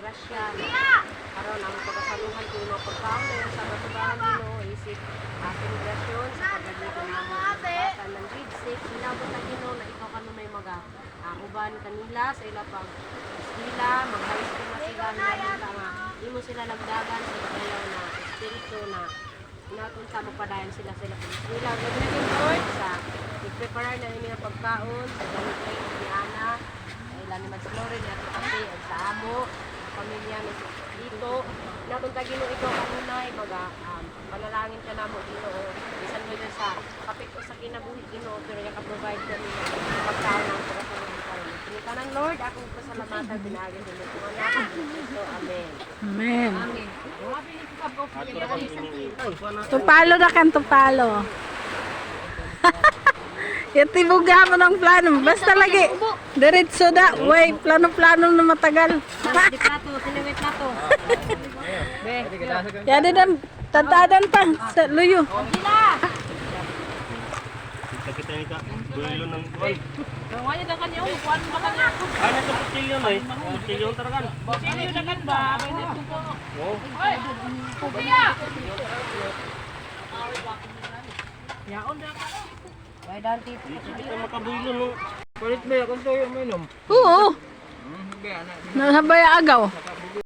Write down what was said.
grasya aron ang pagkasaluhan ko mga pagkaon na sa katubahan Ginoo isip ating grasyon sa pagdito namo bata ng grade 6 hinabot na Ginoo na ikaw kanunay maga uban kanila sa ila pag eskwela mag-high school na sila hinabot nga imo sila nagdagan sa pagdayaw na espiritu na naton sa mapadayon sila sa ila pag eskwela gagawin Lord sa i-prepare na nila pagkaon sa gamit kayo ni Ana ilan ni Magslory ni Ato Ate at sa amo pamilya ni dito naton ta Ginoo ikaw kanunay maga panalangin ka namo Ginoo bisan mo dyan sa kapit ko sa kinabuhi Ginoo pero yaka-provide kami ng pagkaon ng pagkasaluhan Pinitanang Lord, akong pasalamatan binagin din ito. Ito, amen. Amen. Amen. Tupalo na kan tupalo. Yatibuga mo ng plano. Basta lagi. Diretso da. Way, plano-plano na matagal. Di plato, siniwit plato. Yan din ang tatadan pa sa luyo. Kita ni Kak, dulo ng kuwan. Ngayon na kanya, kuwan ba kanya? Ano ito kutilyo na eh? Kutilyo ang taragan. Kutilyo na kan ba? Pwede po. Oo. Hoy! Kuya! Yaon na ka. Ay, dante. Dito kita makabulo no. Palit ba? Kung tayo may nom. Oo. Nasabay agaw.